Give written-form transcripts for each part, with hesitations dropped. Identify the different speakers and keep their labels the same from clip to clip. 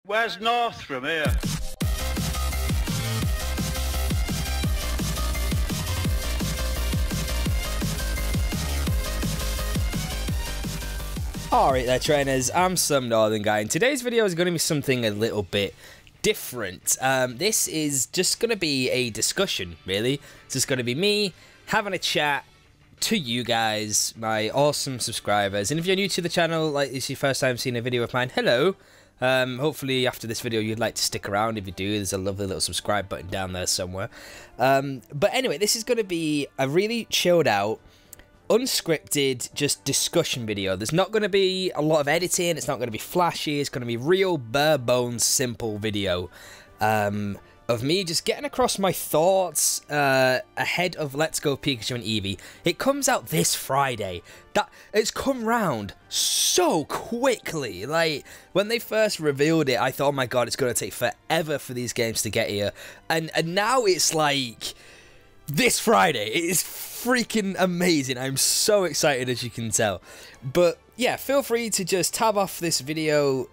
Speaker 1: Where's north from here?
Speaker 2: Alright there trainers, I'm some northern guy, and today's video is going to be something a little bit different. This is just going to be a discussion, really. It's just going to be me having a chat to you guys, my awesome subscribers. And if you're new to the channel, like it's your first time seeing a video of mine, hello. Hopefully after this video you'd like to stick around. If you do, there's a lovely little subscribe button down there somewhere. But anyway, this is going to be a really chilled out, unscripted, just discussion video. There's not going to be a lot of editing, it's not going to be flashy, it's going to be real bare bones simple video of me just getting across my thoughts ahead of Let's Go Pikachu and Eevee. It comes out this Friday. It's come round so quickly. Like, when they first revealed it, I thought, oh my god, it's going to take forever for these games to get here. And now it's like this Friday. It is freaking amazing. I'm so excited, as you can tell. But yeah, feel free to just tab off this video,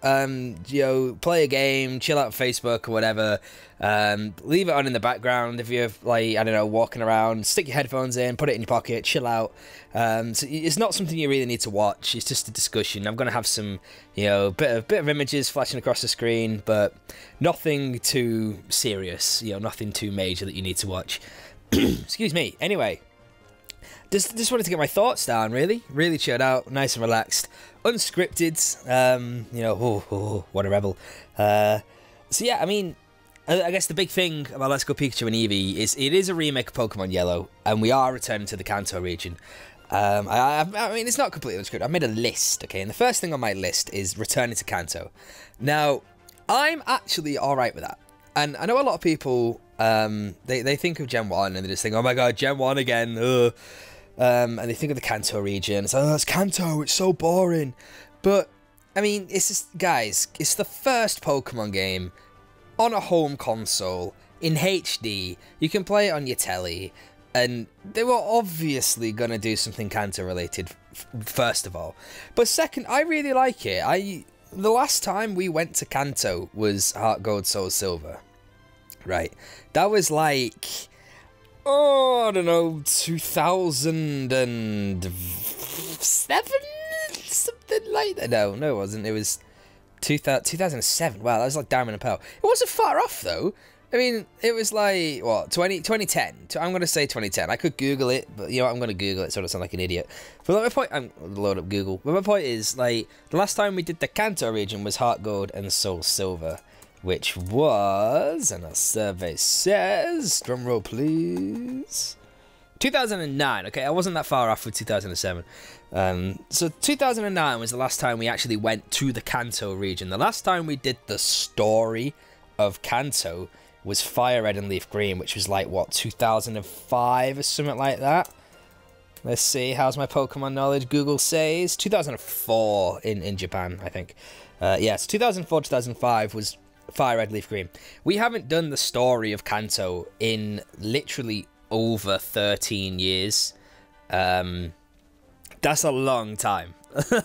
Speaker 2: you know, play a game, chill out on Facebook or whatever. Leave it on in the background if you're, like, I don't know, walking around. Stick your headphones in, put it in your pocket, chill out. So it's not something you really need to watch. It's just a discussion. I'm gonna have some, you know, bit of images flashing across the screen, but nothing too serious. You know, nothing too major that you need to watch. Excuse me. Anyway. Just wanted to get my thoughts down, really chilled out, nice and relaxed, unscripted, you know, what a rebel. So yeah, I mean, I guess the big thing about Let's Go Pikachu and Eevee is it is a remake of Pokemon Yellow, and we are returning to the Kanto region. I mean, it's not completely unscripted. I made a list, okay, and the first thing on my list is returning to Kanto. Now, I'm actually alright with that, and I know a lot of people, they think of Gen 1, and they just think, oh my god, Gen 1 again, ugh. And they think of the Kanto region. It's like, oh, it's Kanto, it's so boring. But, I mean, it's just, guys, it's the first Pokemon game on a home console, in HD. You can play it on your telly. And they were obviously going to do something Kanto related, first of all. But second, I really like it. The last time we went to Kanto was Heart Gold, Soul Silver. Right. That was like, oh, I don't know, 2007? Something like that. No, it wasn't. It was 2007. Wow, that was like Diamond and Pearl. It wasn't far off, though. I mean, it was like, what, 2010? I'm going to say 2010. I could Google it, but, you know what, I'm going to Google it so I don't sound like an idiot. But my point, I'm going to load up Google. But my point is, like, the last time we did the Kanto region was Heart Gold and Soul Silver, which was, and our survey says, drumroll please, 2009. Okay, I wasn't that far off with 2007. So 2009 was the last time we actually went to the Kanto region. The last time we did the story of Kanto was Fire Red and Leaf Green, which was like, what, 2005 or something like that? Let's see, how's my Pokemon knowledge? Google says 2004 in Japan, I think. Yes, 2004, 2005 was Fire Red, Leaf Green. We haven't done the story of Kanto in literally over 13 years. That's a long time.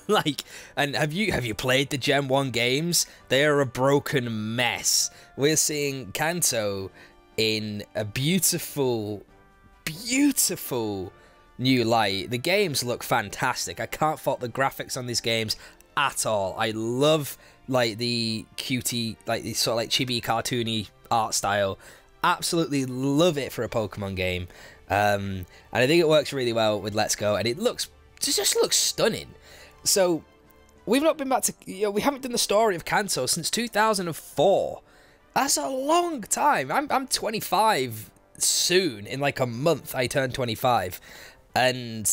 Speaker 2: Like, and have you played the Gen 1 games? They are a broken mess. We're seeing Kanto in a beautiful, beautiful new light. The games look fantastic. I can't fault the graphics on these games at all. I love, like, the cutie, like, the sort of like chibi cartoony art style. Absolutely love it for a Pokemon game. And I think it works really well with Let's Go, and it just looks stunning. So we've not been back to, you know, we haven't done the story of Kanto since 2004. That's a long time. I'm 25 soon. In like a month I turn 25, and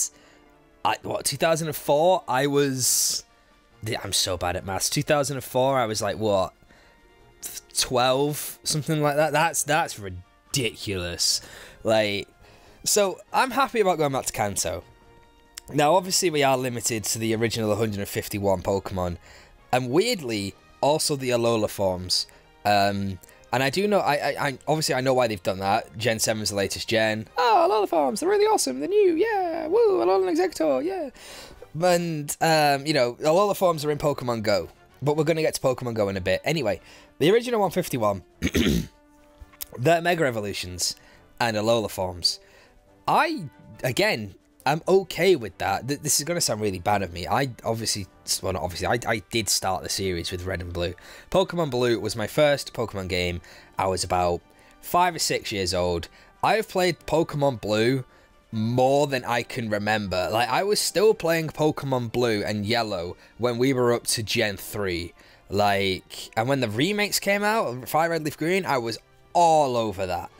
Speaker 2: what, 2004 I was, I'm so bad at maths. 2004 I was like, what, 12, something like that. That's ridiculous. Like, so I'm happy about going back to Kanto. Now, obviously, we are limited to the original 151 Pokemon, and weirdly, also the Alola forms. And I do know, I obviously I know why they've done that. Gen 7 is the latest gen. Oh, Alola forms, they're really awesome, they're new, yeah, woo, Alola and Exeggutor, yeah. And, you know, Alola forms are in Pokemon Go. But we're going to get to Pokemon Go in a bit. Anyway, the original 151, the Mega Evolutions, and Alola forms. I'm okay with that. This is going to sound really bad of me. I did start the series with Red and Blue. Pokemon Blue was my first Pokemon game. I was about 5 or 6 years old. I have played Pokemon Blue more than I can remember. Like, I was still playing Pokemon Blue and Yellow when we were up to Gen 3. Like, and when the remakes came out, Fire Red Leaf Green, I was all over that.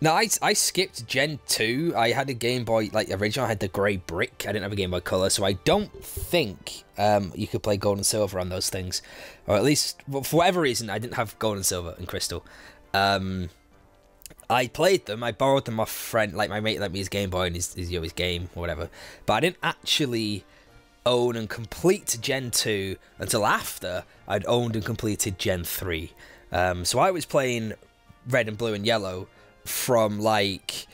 Speaker 2: Now, I skipped Gen 2. I had a Game Boy, like, original. I had the grey brick. I didn't have a Game Boy Color, so I don't think you could play Gold and Silver on those things. Or at least, well, for whatever reason, I didn't have Gold and Silver and Crystal. I played them. I borrowed them off a friend. Like, my mate lent me his Game Boy and his game or whatever. But I didn't actually own and complete Gen 2 until after I'd owned and completed Gen 3. So I was playing Red and Blue and Yellow from, like,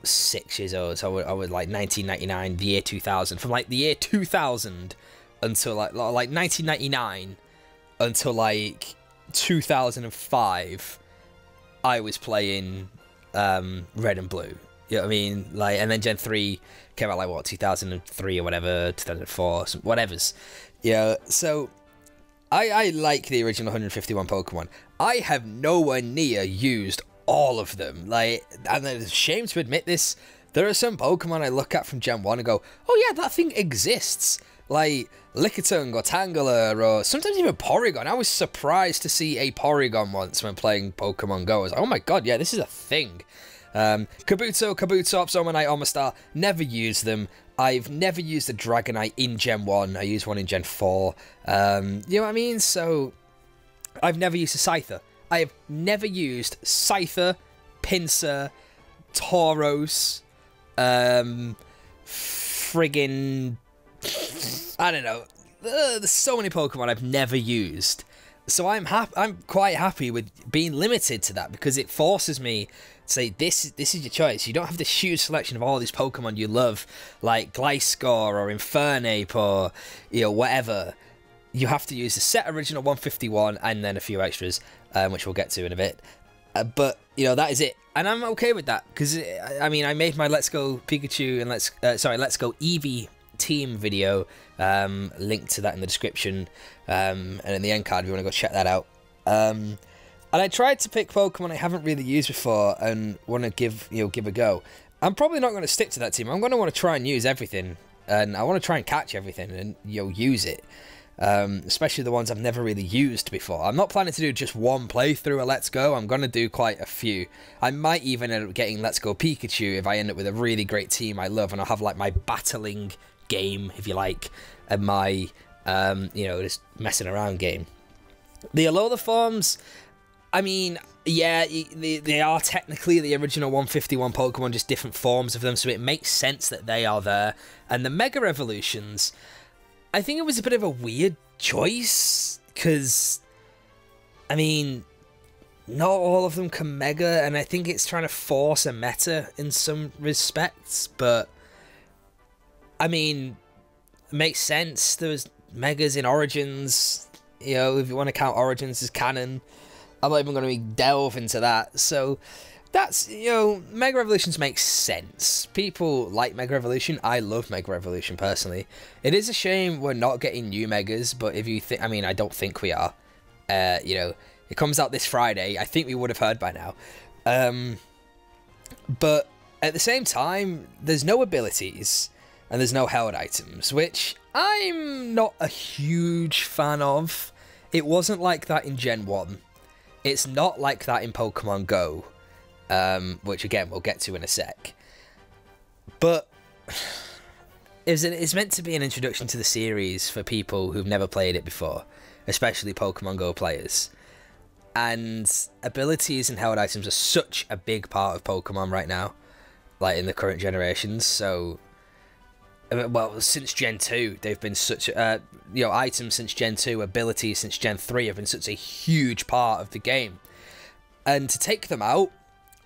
Speaker 2: 6 years old. So I was like 1999, the year 2000. From like the year 2000 until like 1999 until like 2005, I was playing Red and Blue. You know what I mean? Like, and then Gen 3 came out like what, 2003 or whatever, 2004, whatever's. Yeah, so I like the original 151 Pokemon. I have nowhere near used all of them. Like, and it's a shame to admit this, there are some Pokemon I look at from Gen 1 and go, oh yeah, that thing exists. Like Lickitung or Tangela or sometimes even Porygon. I was surprised to see a Porygon once when playing Pokemon Go. I was like, oh my god, yeah, this is a thing. Kabuto, Kabutops, Omanite, Omastar, never used them. I've never used a Dragonite in Gen 1. I used one in Gen 4. You know what I mean? So, I've never used a Scyther. I have never used Scyther, Pinsir, Tauros, friggin', I don't know. There's so many Pokemon I've never used. So I'm quite happy with being limited to that, because it forces me to say, this is your choice. You don't have this huge selection of all these Pokemon you love, like Gliscor or Infernape or, you know, whatever. You have to use the set original 151 and then a few extras, which we'll get to in a bit. But, you know, that is it. And I'm okay with that, because, I mean, I made my Let's Go Pikachu and Let's Go Eevee team video, link to that in the description, and in the end card if you want to go check that out. And I tried to pick Pokemon I haven't really used before and want to give a go. I'm probably not going to stick to that team. I'm going to want to try and use everything, and I want to try and catch everything and use it, especially the ones I've never really used before. I'm not planning to do just one playthrough of Let's Go. I'm going to do quite a few. I might even end up getting Let's Go Pikachu if I end up with a really great team I love, and I'll have like my battling game, if you like, and my just messing around game. The Alola forms, I mean, yeah, they are technically the original 151 Pokemon, just different forms of them, so it makes sense that they are there. And the Mega Evolutions, I think it was a bit of a weird choice, because, I mean, not all of them can Mega, and I think it's trying to force a meta in some respects, but, I mean, it makes sense. There was Megas in Origins, you know, if you want to count Origins as canon. I'm not even going to delve into that. So that's, you know, Mega Evolutions makes sense. People like Mega Evolution. I love Mega Evolution personally. It is a shame we're not getting new Megas, but if you think, I mean, I don't think we are. You know, it comes out this Friday. I think we would have heard by now. But at the same time, there's no abilities and there's no held items, which I'm not a huge fan of. It wasn't like that in Gen 1. It's not like that in Pokemon Go, which again we'll get to in a sec. But it's meant to be an introduction to the series for people who've never played it before, especially Pokemon Go players. And abilities and held items are such a big part of Pokemon right now, like in the current generations. So, well, since Gen 2, they've been such items since Gen 2, abilities since Gen 3 have been such a huge part of the game. And to take them out,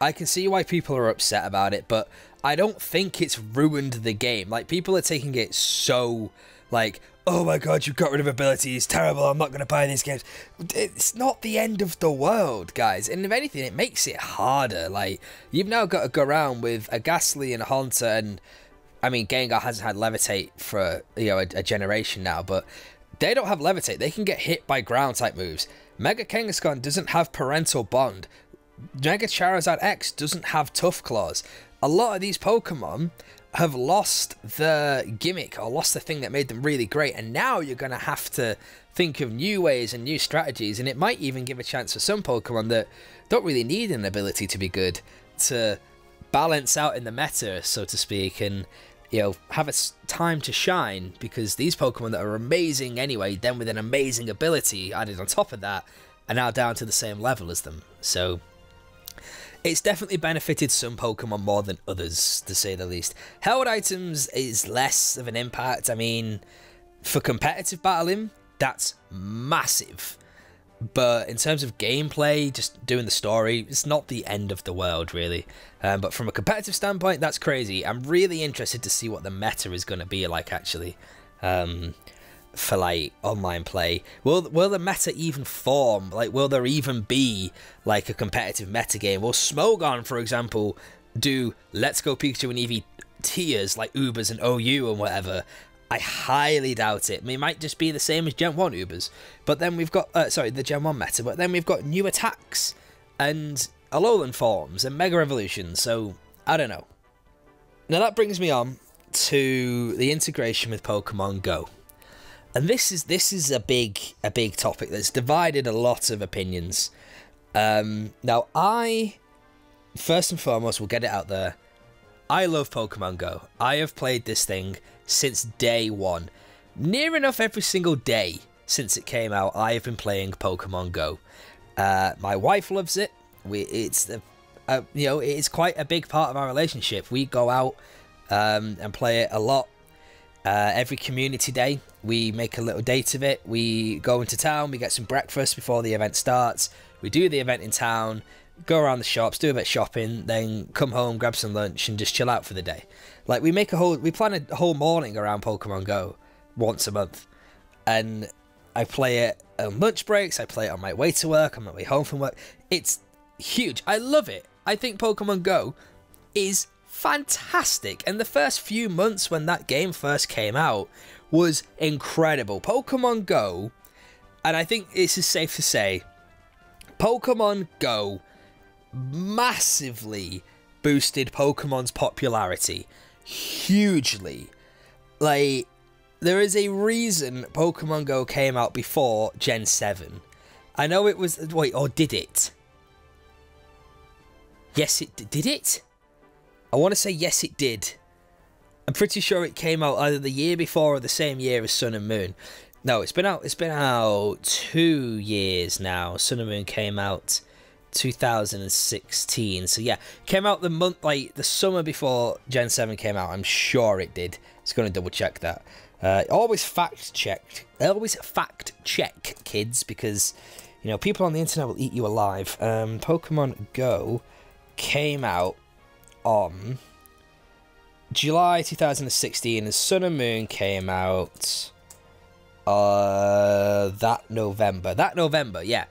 Speaker 2: I can see why people are upset about it, but I don't think it's ruined the game. Like, people are taking it so, like, oh my god, you got rid of abilities, terrible, I'm not going to buy these games. It's not the end of the world, guys. And if anything, it makes it harder. Like, you've now got to go around with a Ghastly and a Haunter, and I mean, Gengar hasn't had Levitate for, you know, a generation now, but they don't have Levitate. They can get hit by ground type moves. Mega Kangaskhan doesn't have Parental Bond. Mega Charizard X doesn't have Tough Claws. A lot of these Pokemon have lost the gimmick or lost the thing that made them really great, and now you're going to have to think of new ways and new strategies, and it might even give a chance for some Pokemon that don't really need an ability to be good to balance out in the meta, so to speak, and, you know, have a time to shine, because these Pokemon that are amazing anyway, then with an amazing ability added on top of that, are now down to the same level as them. So it's definitely benefited some Pokemon more than others, to say the least. Held items is less of an impact. I mean, for competitive battling, that's massive. But in terms of gameplay, just doing the story, it's not the end of the world, really. But from a competitive standpoint, that's crazy. I'm really interested to see what the meta is going to be like, actually. For like online play, will the meta even form? Like, will there even be like a competitive meta game? Will Smogon, for example, do Let's Go Pikachu and Eevee tiers like Ubers and OU and whatever? I highly doubt it. I mean, it might just be the same as Gen 1 Ubers, but then we've got the Gen 1 meta, but then we've got new attacks and Alolan forms and Mega Evolutions, so I don't know. Now that brings me on to the integration with Pokemon Go. And this is a big topic that's divided a lot of opinions. Now, I, first and foremost, will get it out there, I love Pokemon Go. I have played this thing since day one. Near enough every single day since it came out, I have been playing Pokemon Go. My wife loves it. It's quite a big part of our relationship. We go out and play it a lot. Every community day, we make a little date of it. We go into town, we get some breakfast before the event starts. We do the event in town, go around the shops, do a bit of shopping, then come home, grab some lunch, and just chill out for the day. Like, we plan a whole morning around Pokemon Go once a month. And I play it on lunch breaks, I play it on my way to work, on my way home from work. It's huge. I love it. I think Pokemon Go is fantastic, and the first few months when that game first came out was incredible. Pokemon Go, and I think this is safe to say, Pokemon Go massively boosted Pokemon's popularity hugely. Like, there is a reason Pokemon Go came out before Gen 7. I know it was, wait, or did it? Yes, it did it? I want to say yes, it did. I'm pretty sure it came out either the year before or the same year as Sun and Moon. No, it's been out 2 years now. Sun and Moon came out 2016. So yeah, came out the summer before Gen 7 came out. I'm sure it did. It's going to double check that. Always fact check, kids, because, you know, people on the internet will eat you alive. Pokemon Go came out on July 2016, and Sun and Moon came out that November, yeah.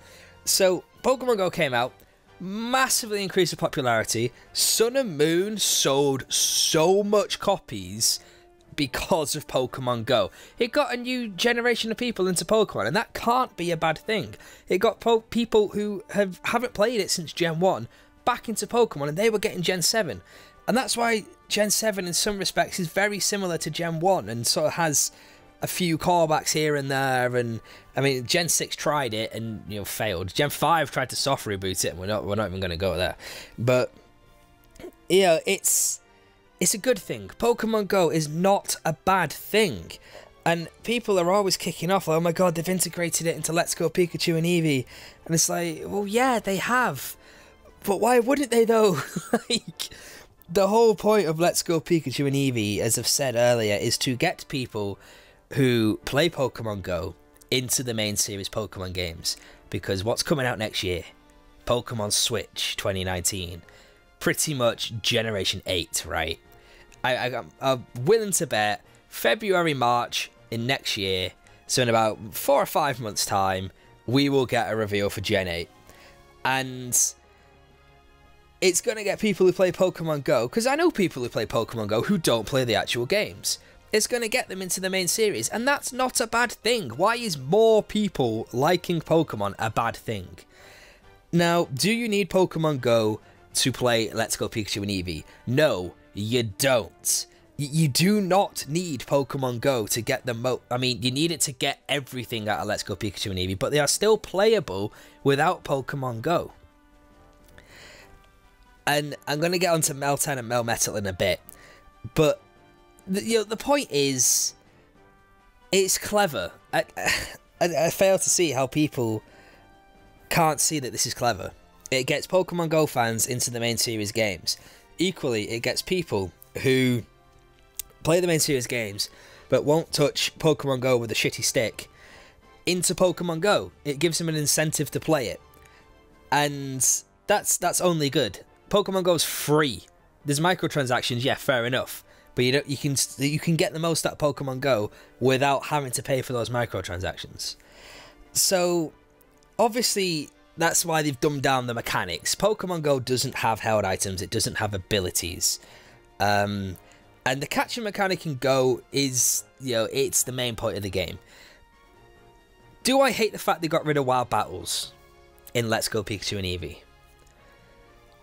Speaker 2: So Pokemon Go came out, massively increased in popularity. Sun and Moon sold so much copies because of Pokemon Go. It got a new generation of people into Pokemon, and that can't be a bad thing. It got people who haven't played it since Gen 1 back into Pokemon, and they were getting Gen 7. And that's why Gen 7 in some respects is very similar to Gen 1 and sort of has a few callbacks here and there. And I mean, Gen 6 tried it and, you know, failed. Gen 5 tried to soft reboot it, and we're not even going to go there. But yeah, it's a good thing. Pokemon Go is not a bad thing. And people are always kicking off, like, oh my god, they've integrated it into Let's Go Pikachu and Eevee. And it's like, well, yeah, they have. But why wouldn't they, though? Like, the whole point of Let's Go Pikachu and Eevee, as I've said earlier, is to get people who play Pokemon Go into the main series Pokemon games. Because what's coming out next year? Pokemon Switch 2019. Pretty much Generation 8, right? I'm willing to bet February, March, in next year, so in about 4 or 5 months' time, we will get a reveal for Gen 8. And it's going to get people who play Pokemon Go, because I know people who play Pokemon Go who don't play the actual games. It's going to get them into the main series, and that's not a bad thing. Why is more people liking Pokemon a bad thing? Now, do you need Pokemon Go to play Let's Go Pikachu and Eevee? No, you don't. You do not need Pokemon Go to get the I mean, you need it to get everything out of Let's Go Pikachu and Eevee, but they are still playable without Pokemon Go. And I'm going to get onto Meltan and Melmetal in a bit, but the point is, it's clever. I fail to see how people can't see that this is clever. It gets Pokemon Go fans into the main series games. Equally, it gets people who play the main series games but won't touch Pokemon Go with a shitty stick into Pokemon Go. It gives them an incentive to play it, and that's only good. Pokemon Go is free. There's microtransactions, yeah, fair enough, but you can get the most out of Pokemon Go without having to pay for those microtransactions. So obviously that's why they've dumbed down the mechanics. Pokemon Go doesn't have held items, it doesn't have abilities. And the catching mechanic in Go is, it's the main point of the game. Do I hate the fact they got rid of wild battles in Let's Go Pikachu and Eevee?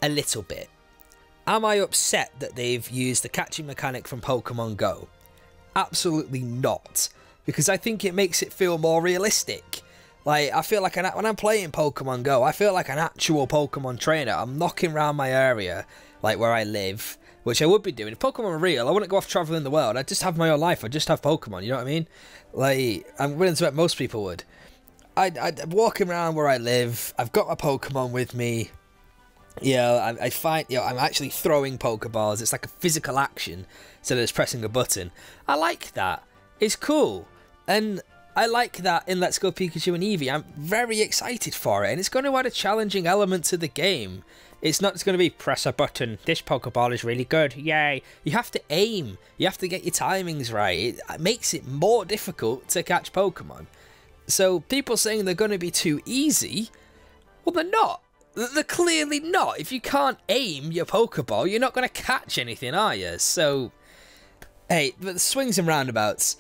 Speaker 2: A little bit. Am I upset that they've used the catching mechanic from Pokemon Go? Absolutely not, because I think it makes it feel more realistic. Like, I feel like when I'm playing Pokemon Go, I feel like an actual Pokemon trainer. I'm knocking around my area, like where I live, which I would be doing. If Pokemon were real, I wouldn't go off traveling the world. I'd just have my own life. I'd just have Pokemon, you know what I mean? Like, I'm willing to bet most people would. I'd walk around where I live. I've got my Pokemon with me. I find, I'm actually throwing Pokeballs. It's like a physical action instead of just pressing a button. I like that. It's cool. And I like that in Let's Go Pikachu and Eevee. I'm very excited for it. And it's going to add a challenging element to the game. It's not just going to be press a button. This Pokeball is really good. Yay. You have to aim. You have to get your timings right. It makes it more difficult to catch Pokemon. So people saying they're going to be too easy, well, they're not. They're clearly not. If you can't aim your Pokeball, you're not going to catch anything, are you? So, hey, but the swings and roundabouts,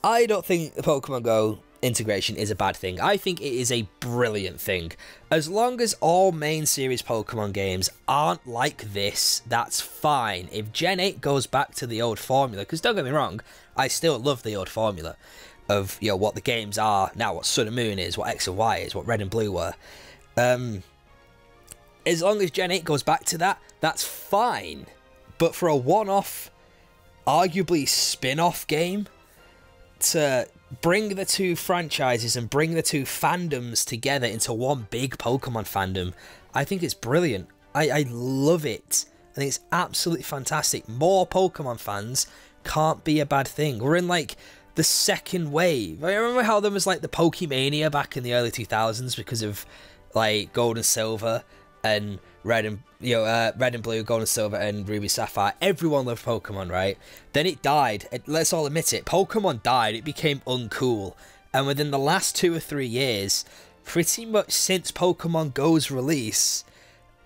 Speaker 2: I don't think the Pokemon Go integration is a bad thing. I think it is a brilliant thing. As long as all main series Pokemon games aren't like this, that's fine. If Gen 8 goes back to the old formula, because don't get me wrong, I still love the old formula of, what the games are now, what Sun and Moon is, what X and Y is, what Red and Blue were. As long as Gen 8 goes back to that, that's fine. But for a one-off, arguably spin-off game, to bring the two franchises and bring the two fandoms together into one big Pokemon fandom, I think it's brilliant. I love it. I think it's absolutely fantastic. More Pokemon fans can't be a bad thing. We're in, like, the second wave. I remember how there was, like, the Pokemania back in the early 2000s because of, like, Gold and Silver and Red and Blue, Gold and Silver, and Ruby Sapphire. Everyone loved Pokemon, right? Then it died. Let's all admit it. Pokemon died. It became uncool. And within the last 2 or 3 years, pretty much since Pokemon Go's release,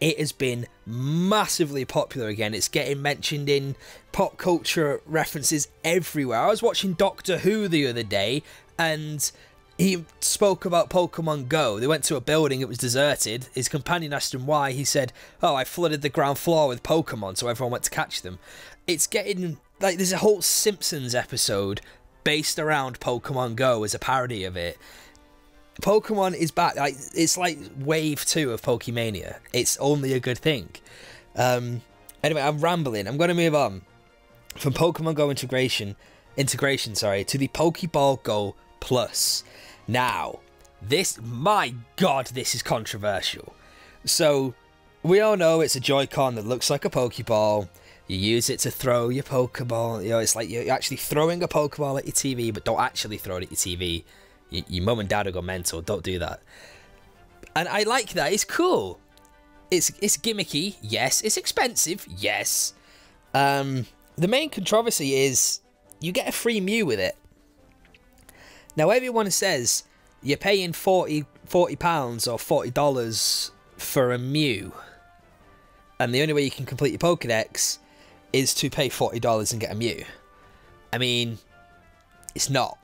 Speaker 2: it has been massively popular again. It's getting mentioned in pop culture references everywhere. I was watching Doctor Who the other day, and he spoke about Pokemon Go. They went to a building, it was deserted. His companion asked him why. He said, "Oh, I flooded the ground floor with Pokemon, so everyone went to catch them." It's getting, like, there's a whole Simpsons episode based around Pokemon Go as a parody of it. Pokemon is back. Like, it's like wave 2 of Pokemania. It's only a good thing. Anyway, I'm rambling. I'm going to move on from Pokemon Go integration, to the Pokeball Go Plus. Now, my God, this is controversial. So, we all know it's a Joy-Con that looks like a Pokeball. You use it to throw your Pokeball. It's like you're actually throwing a Pokeball at your TV, but don't actually throw it at your TV. Your mum and dad will go mental. Don't do that. And I like that. It's cool. It's gimmicky. Yes. It's expensive. Yes. The main controversy is you get a free Mew with it. Now, everyone says you're paying £40 or $40 for a Mew, and the only way you can complete your Pokédex is to pay $40 and get a Mew. I mean, it's not.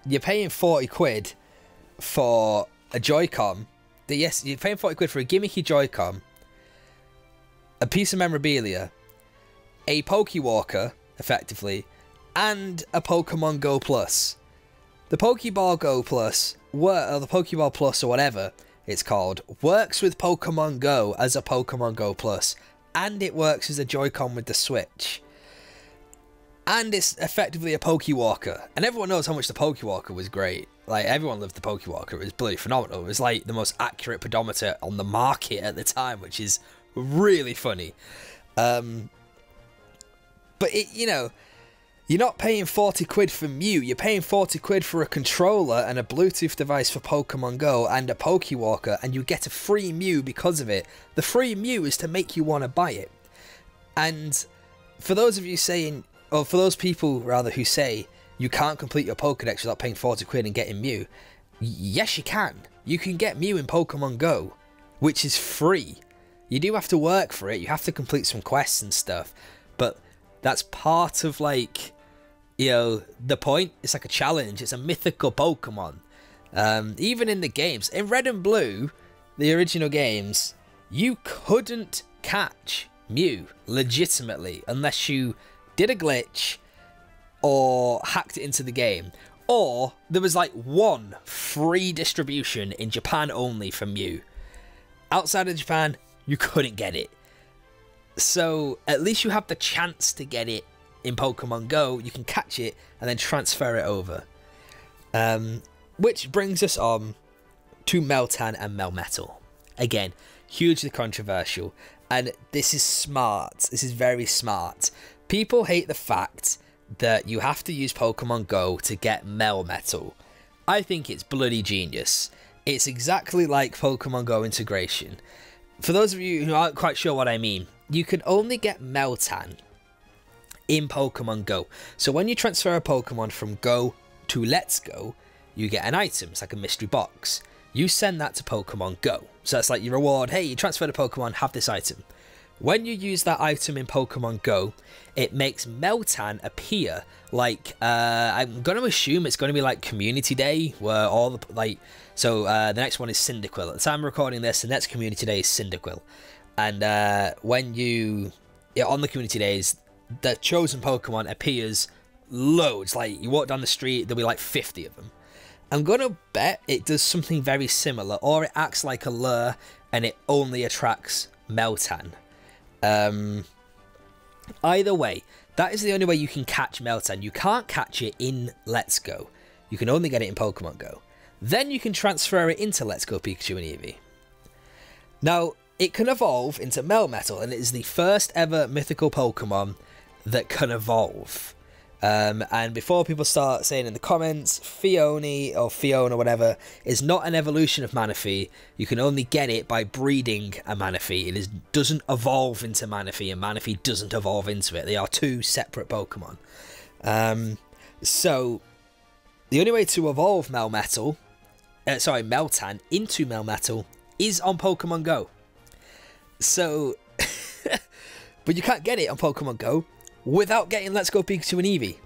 Speaker 2: You're paying 40 quid for a Joy-Con. Yes, you're paying 40 quid for a gimmicky Joy-Con, a piece of memorabilia, a Pokewalker, effectively, and a Pokemon Go Plus. The Pokeball Go Plus, or the Pokeball Plus, or whatever it's called, works with Pokemon Go as a Pokemon Go Plus, and it works as a Joy-Con with the Switch. And it's effectively a Pokewalker. And everyone knows how much the Pokewalker was great. Like, everyone loved the Pokewalker. It was bloody phenomenal. It was like the most accurate pedometer on the market at the time, which is really funny. But, you know, you're not paying 40 quid for Mew. You're paying 40 quid for a controller and a Bluetooth device for Pokemon Go and a Pokewalker, and you get a free Mew because of it. The free Mew is to make you want to buy it. And for those of you saying, or for those people, rather, who say you can't complete your Pokédex without paying 40 quid and getting Mew, yes, you can. You can get Mew in Pokemon Go, which is free. You do have to work for it. You have to complete some quests and stuff, but that's part of, like, you know, the point. It's like a challenge. It's a mythical Pokemon. Even in the games, in Red and Blue, the original games, you couldn't catch Mew legitimately unless you did a glitch or hacked it into the game, or there was like one free distribution in Japan only for Mew. Outside of Japan, you couldn't get it. So at least you have the chance to get it in Pokemon Go. You can catch it and then transfer it over. Which brings us on to Meltan and Melmetal. Again, hugely controversial, and this is smart. This is very smart. People hate the fact that you have to use Pokemon Go to get Melmetal. I think it's bloody genius. It's exactly like Pokemon Go integration. For those of you who aren't quite sure what I mean, you can only get Meltan in Pokemon Go. So when you transfer a Pokemon from Go to Let's Go, you get an item. It's like a mystery box. You send that to Pokemon Go. So that's like your reward. Hey, you transferred a Pokemon, have this item. When you use that item in Pokemon Go, it makes Meltan appear like, I'm going to assume it's going to be like Community Day, where all the, like, so the next one is Cyndaquil. At the time of recording this, the next Community Day is Cyndaquil. And when you, on the Community Days, the chosen Pokemon appears loads. Like, you walk down the street, there'll be like 50 of them. I'm going to bet it does something very similar, or it acts like a lure, and it only attracts Meltan. Either way, that is the only way you can catch Meltan. You can't catch it in Let's Go. You can only get it in Pokemon Go. Then you can transfer it into Let's Go Pikachu and Eevee. Now, it can evolve into Melmetal, and it is the first ever mythical Pokemon that can evolve. And before people start saying in the comments, Fiona or whatever is not an evolution of Manaphy. You can only get it by breeding a Manaphy. It doesn't evolve into Manaphy, and Manaphy doesn't evolve into it. They are two separate Pokemon. So the only way to evolve Meltan into Melmetal is on Pokemon Go. So, but you can't get it on Pokemon Go without getting Let's Go Pikachu and Eevee.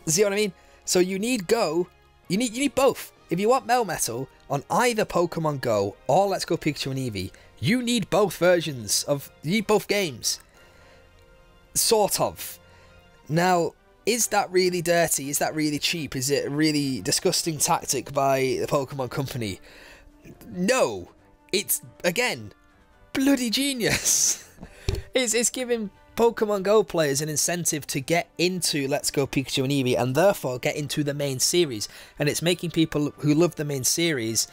Speaker 2: See what I mean? So you need Go, you need both. If you want Melmetal on either Pokemon Go or Let's Go Pikachu and Eevee, you need both versions of, you need both games. Sort of. Now, is that really dirty? Is that really cheap? Is it a really disgusting tactic by the Pokemon Company? No. It's, again, bloody genius. It's giving Pokemon Go players an incentive to get into Let's Go Pikachu and Eevee, and therefore get into the main series. And it's making people who love the main series,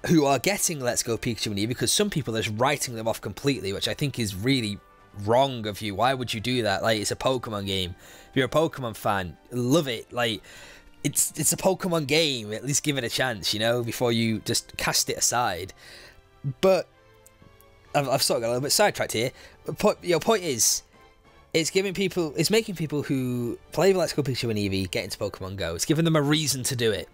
Speaker 2: who are getting Let's Go Pikachu and Eevee, because some people are just writing them off completely, which I think is really wrong of you. Why would you do that? Like, it's a Pokemon game. If you're a Pokemon fan, love it. Like, it's a Pokemon game. At least give it a chance, you know, before you just cast it aside. But I've sort of got a little bit sidetracked here. But point is, it's making people who play Let's Go Pikachu and Eevee get into Pokemon Go. It's giving them a reason to do it.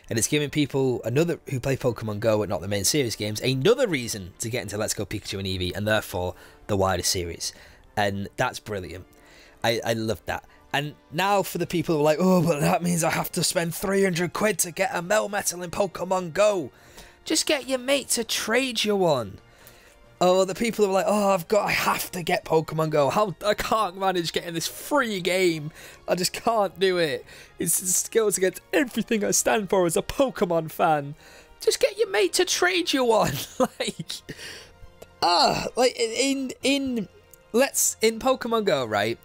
Speaker 2: And it's giving people who play Pokemon Go but not the main series games another reason to get into Let's Go Pikachu and Eevee, and therefore the wider series. And that's brilliant. I love that. And now for the people who are like, oh, but that means I have to spend 300 quid to get a Melmetal in Pokemon Go. Just get your mate to trade you one. Oh, the people who are like, oh, I have to get Pokemon Go. I can't manage getting this free game. I just can't do it. It goes against everything I stand for as a Pokemon fan. Just get your mate to trade you one. in Pokemon Go, right?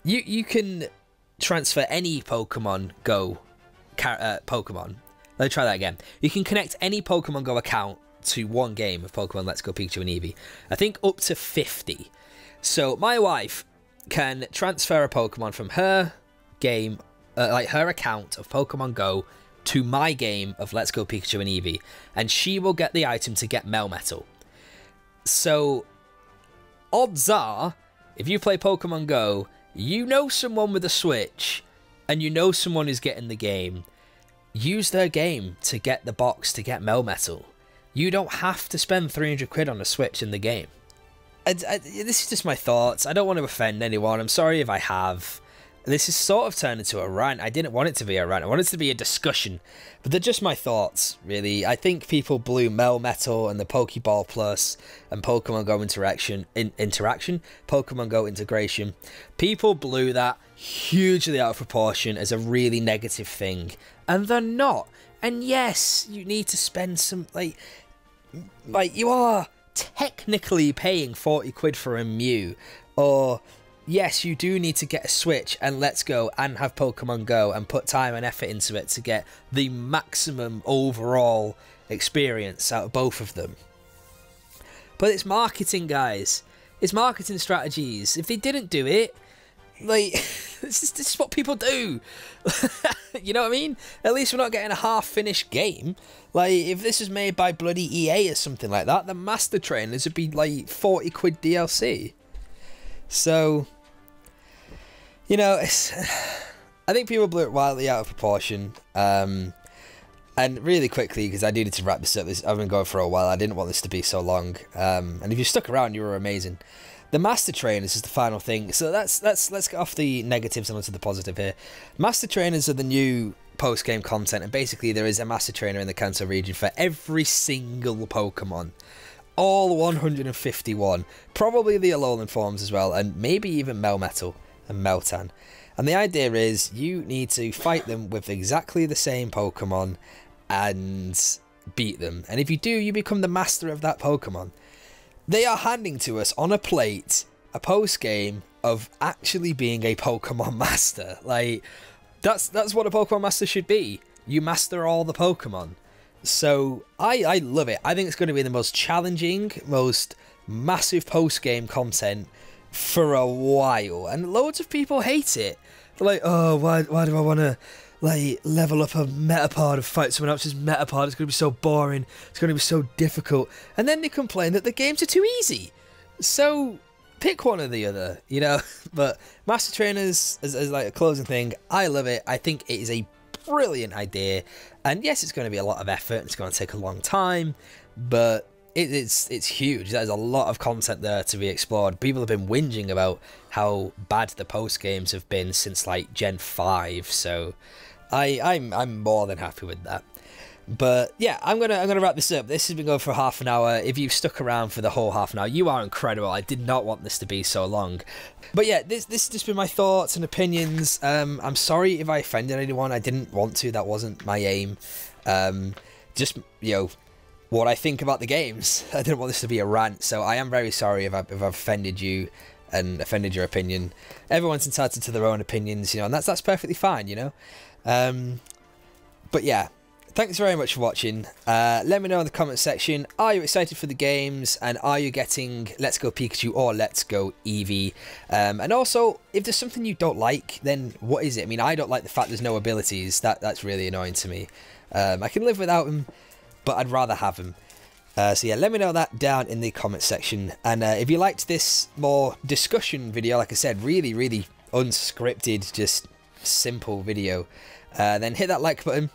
Speaker 2: You can transfer any Pokemon Go Pokemon. Let me try that again. You can connect any Pokemon Go account to one game of Pokemon Let's Go Pikachu and Eevee. I think up to 50. So my wife can transfer a Pokemon from her game, her account of Pokemon Go, to my game of Let's Go Pikachu and Eevee, and she will get the item to get Melmetal. So odds are, if you play Pokemon Go, you know someone with a Switch, and you know someone who's getting the game. Use their game to get the box to get Melmetal. You don't have to spend 300 quid on a Switch in the game. This is just my thoughts. I don't want to offend anyone. I'm sorry if I have. This has sort of turned into a rant. I didn't want it to be a rant. I wanted it to be a discussion. But they're just my thoughts, really. I think people blew Melmetal and the Pokeball Plus and Pokemon Go interaction, Pokemon Go integration. People blew that hugely out of proportion as a really negative thing. And they're not. And yes, you need to spend some, like you are technically paying 40 quid for a Mew. Or, yes, you do need to get a Switch and Let's Go and have Pokemon Go and put time and effort into it to get the maximum overall experience out of both of them. But it's marketing, guys. It's marketing strategies. If they didn't do it, this is what people do. You know what I mean? At least we're not getting a half-finished game. If this was made by bloody EA or something like that, the Master Trainers would be 40 quid DLC. So, you know, I think people blew it wildly out of proportion. And really quickly, because I needed to wrap this up. I've been going for a while. I didn't want this to be so long. And if you stuck around, you were amazing. The Master Trainers is the final thing. So let's get off the negatives and onto the positive here. Master Trainers are the new post-game content, and basically there is a Master Trainer in the Kanto region for every single Pokemon. All 151. Probably the Alolan forms as well, and maybe even Melmetal and Meltan. And the idea is you need to fight them with exactly the same Pokemon and beat them. And if you do, you become the master of that Pokemon. They are handing to us on a plate a post-game of actually being a Pokemon master. That's what a Pokemon master should be. You master all the Pokemon. So I love it. I think it's going to be the most challenging, most massive post-game content for a while. And loads of people hate it. They're like, oh, why do I want to level up a Metapod and fight someone else's Metapod? It's going to be so boring. It's going to be so difficult. And then they complain that the games are too easy. So pick one or the other, you know. But Master Trainers as a closing thing, I love it. I think it is a brilliant idea. And yes, it's going to be a lot of effort. It's going to take a long time. But it's huge. There's a lot of content there to be explored. People have been whinging about how bad the post games have been since Gen 5. So I'm more than happy with that. But yeah, I'm gonna wrap this up. This has been going for half an hour. If you've stuck around for the whole half an hour, you are incredible. I did not want this to be so long. But yeah, this has just been my thoughts and opinions. I'm sorry if I offended anyone. I didn't want to. That wasn't my aim. Just, you know, what I think about the games. I didn't want this to be a rant, so I am very sorry if I've offended you and offended your opinion. Everyone's entitled to their own opinions, you know, and that's perfectly fine, you know. But yeah, thanks very much for watching. Let me know in the comment section, are you excited for the games, and are you getting Let's Go Pikachu or Let's Go Eevee? And also, if there's something you don't like, then what is it? I mean, I don't like the fact there's no abilities. That's really annoying to me. I can live without them, but I'd rather have them. So yeah, let me know that down in the comment section. And if you liked this more discussion video, like I said, really, really unscripted, just simple video, then hit that like button,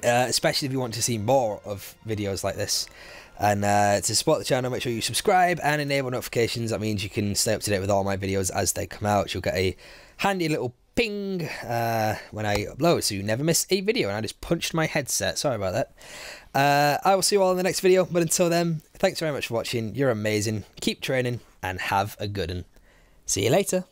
Speaker 2: especially if you want to see more of videos like this. And to support the channel, make sure you subscribe and enable notifications. That means you can stay up to date with all my videos as they come out. You'll get a handy little ping when I upload, so you never miss a video. And I just punched my headset, sorry about that. I will see you all in the next video, but until then, thanks very much for watching. You're amazing, keep training, and have a good one. See you later.